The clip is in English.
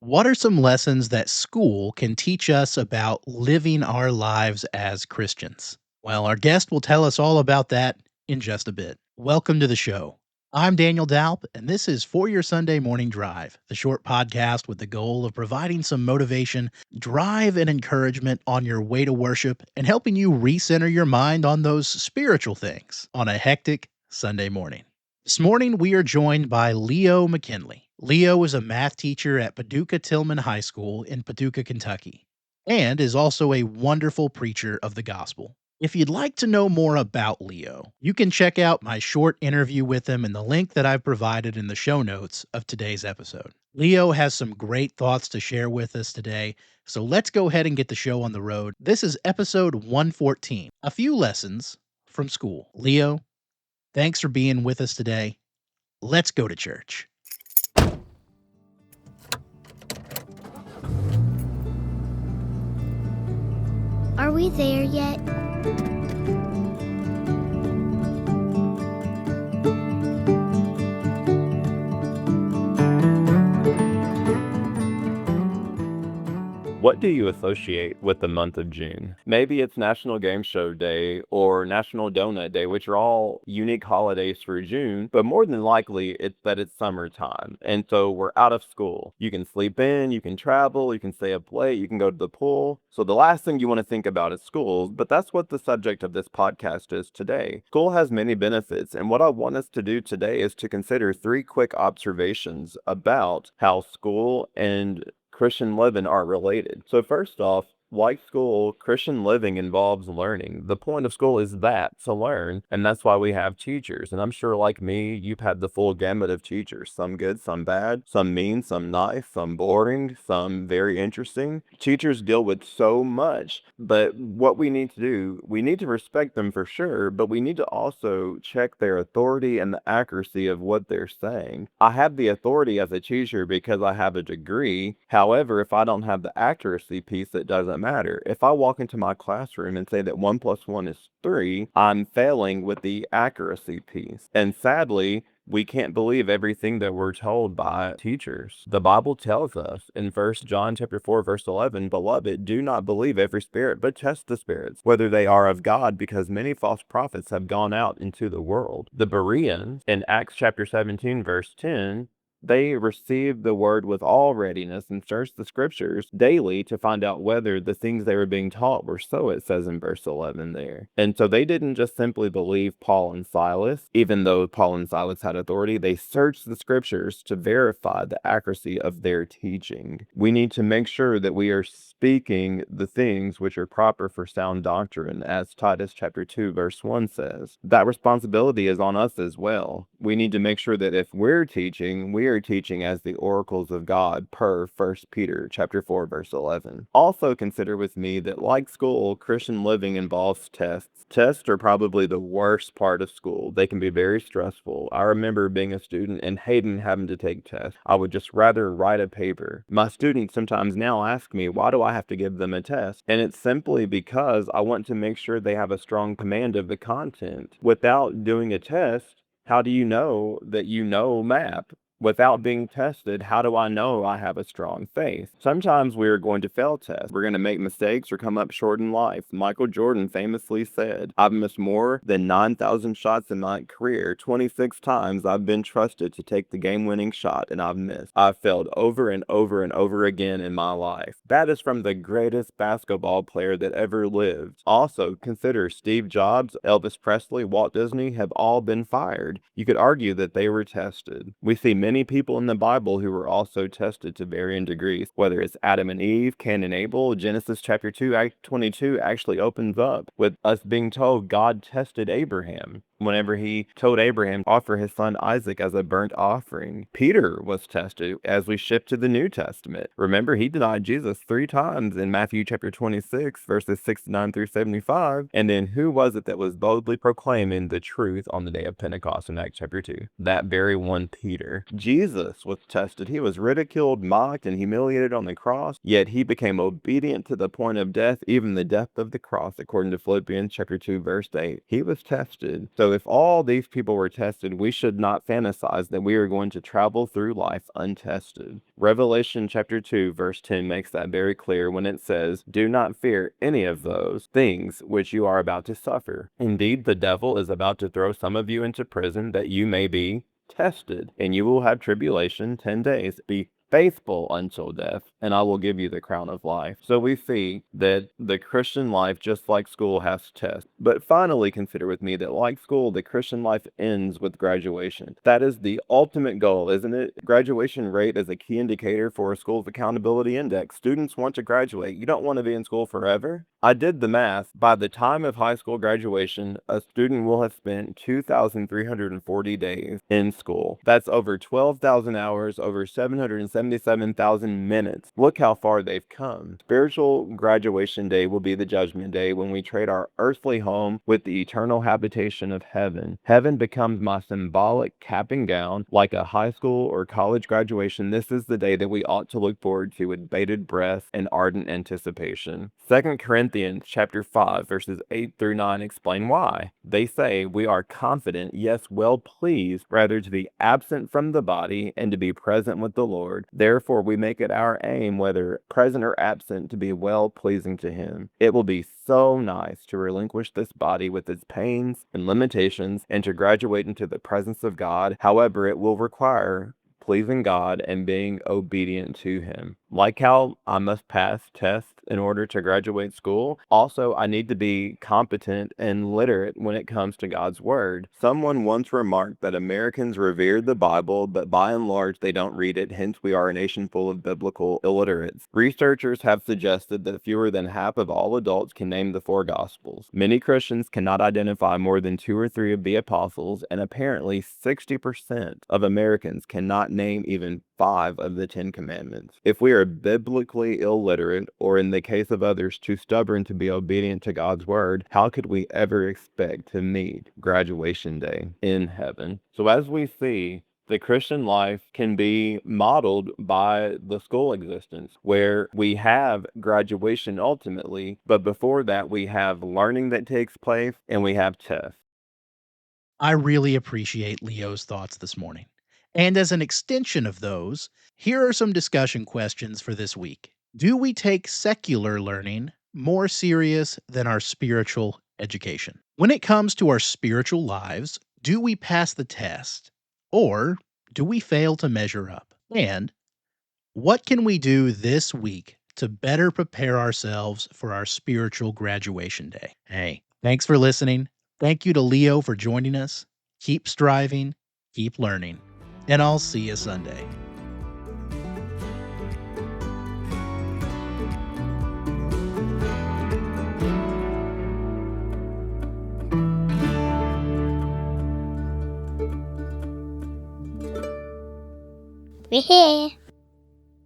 What are some lessons that school can teach us about living our lives as Christians? Well, our guest will tell us all about that in just a bit. Welcome to the show. I'm Daniel Dalp, and this is For Your Sunday Morning Drive, the short podcast with the goal of providing some motivation, drive, and encouragement on your way to worship and helping you recenter your mind on those spiritual things on a hectic Sunday morning. This morning, we are joined by Leo McKinley. Leo is a math teacher at Paducah Tilghman High School in Paducah, Kentucky, and is also a wonderful preacher of the gospel. If you'd like to know more about Leo, you can check out my short interview with him in the link that I've provided in the show notes of today's episode. Leo has some great thoughts to share with us today, so let's go ahead and get the show on the road. This is episode 114, a few lessons from school. Leo, thanks for being with us today. Let's go to church. Are we there yet? What do you associate with the month of June? Maybe it's National Game Show Day or National Donut Day, which are all unique holidays for June, but more than likely it's that it's summertime. And so we're out of school. You can sleep in, you can travel, you can stay up late, you can go to the pool. So the last thing you want to think about is schools, but that's what the subject of this podcast is today. School has many benefits, and what I want us to do today is to consider 3 quick observations about how school and Christian living are related. So first off, like school, Christian living involves learning. The point of school is to learn, and that's why we have teachers. And I'm sure like me, you've had the full gamut of teachers, some good, some bad, some mean, some nice, some boring, some very interesting. Teachers deal with so much, but what we need to do, we need to respect them for sure, but we need to also check their authority and the accuracy of what they're saying. I have the authority as a teacher because I have a degree. However, if I don't have the accuracy piece, it doesn't matter. If I walk into my classroom and say that 1 plus 1 is 3, I'm failing with the accuracy piece. And sadly, we can't believe everything that we're told by teachers. The Bible tells us in 1 John chapter 4, verse 11, "Beloved, do not believe every spirit, but test the spirits, whether they are of God, because many false prophets have gone out into the world." The Bereans in Acts chapter 17, verse 10, they received the word with all readiness and searched the scriptures daily to find out whether the things they were being taught were so, it says in verse 11 there. And so they didn't just simply believe Paul and Silas, even though Paul and Silas had authority. They searched the scriptures to verify the accuracy of their teaching. We need to make sure that we are speaking the things which are proper for sound doctrine, as Titus chapter 2, verse 1 says. That responsibility is on us as well. We need to make sure that if we're teaching, we are teaching as the oracles of God per 1 Peter chapter 4, verse 11. Also consider with me that like school, Christian living involves tests. Tests are probably the worst part of school. They can be very stressful. I remember being a student and hating having to take tests. I would just rather write a paper. My students sometimes now ask me, why do I have to give them a test? And it's simply because I want to make sure they have a strong command of the content. Without doing a test, how do you know that you know math? Without being tested, how do I know I have a strong faith? Sometimes we are going to fail tests. We're going to make mistakes or come up short in life. Michael Jordan famously said, "I've missed more than 9,000 shots in my career. 26 times I've been trusted to take the game-winning shot and I've missed. I've failed over and over and over again in my life." That is from the greatest basketball player that ever lived. Also, consider Steve Jobs, Elvis Presley, Walt Disney have all been fired. You could argue that they were tested. We see many people in the Bible who were also tested to varying degrees, whether it's Adam and Eve, Cain and Abel. Genesis chapter 2, Act 22 actually opens up with us being told God tested Abraham whenever he told Abraham to offer his son Isaac as a burnt offering. Peter was tested as we shift to the New Testament. Remember, he denied Jesus 3 times in Matthew chapter 26, verses 69 through 75. And then who was it that was boldly proclaiming the truth on the day of Pentecost in Acts chapter 2? That very one, Peter. Jesus was tested. He was ridiculed, mocked, and humiliated on the cross, yet he became obedient to the point of death, even the death of the cross, according to Philippians chapter 2, verse 8. He was tested. So So if all these people were tested, we should not fantasize that we are going to travel through life untested. Revelation chapter 2, verse 10 makes that very clear when it says, "Do not fear any of those things which you are about to suffer. Indeed, the devil is about to throw some of you into prison that you may be tested, and you will have tribulation 10 days. Be faithful until death, and I will give you the crown of life." So we see that the Christian life, just like school, has tests. But finally, consider with me that like school, the Christian life ends with graduation. That is the ultimate goal, isn't it? Graduation rate is a key indicator for a school's accountability index. Students want to graduate. You don't want to be in school forever. I did the math. By the time of high school graduation, a student will have spent 2,340 days in school. That's over 12,000 hours, over 777,000 minutes. Look how far they've come. Spiritual graduation day will be the judgment day when we trade our earthly home with the eternal habitation of heaven. Heaven becomes my symbolic cap and gown. Like a high school or college graduation, this is the day that we ought to look forward to with bated breath and ardent anticipation. 2 Corinthians chapter 5, verses 8 through 9 explain why. They say, "We are confident, yes, well pleased, rather to be absent from the body and to be present with the Lord. Therefore we make it our aim, whether present or absent, to be well pleasing to him." It will be so nice to relinquish this body with its pains and limitations and to graduate into the presence of God. However, it will require pleasing God and being obedient to him. Like how I must pass tests in order to graduate school, also I need to be competent and literate when it comes to God's word. Someone once remarked that Americans revere the Bible, but by and large they don't read it, hence we are a nation full of biblical illiterates. Researchers have suggested that fewer than half of all adults can name the four Gospels. Many Christians cannot identify more than 2 or 3 of the apostles, and apparently 60% of Americans cannot name even 5 of the 10 commandments. If we are biblically illiterate, or in the case of others, too stubborn to be obedient to God's word, how could we ever expect to meet graduation day in heaven? So as we see, the Christian life can be modeled by the school existence, where we have graduation ultimately, but before that we have learning that takes place and we have tests. I really appreciate Leo's thoughts this morning. And as an extension of those, here are some discussion questions for this week. Do we take secular learning more serious than our spiritual education? When it comes to our spiritual lives, do we pass the test? Or do we fail to measure up? And what can we do this week to better prepare ourselves for our spiritual graduation day? Hey, thanks for listening. Thank you to Leo for joining us. Keep striving, keep learning, and I'll see you Sunday. We're here.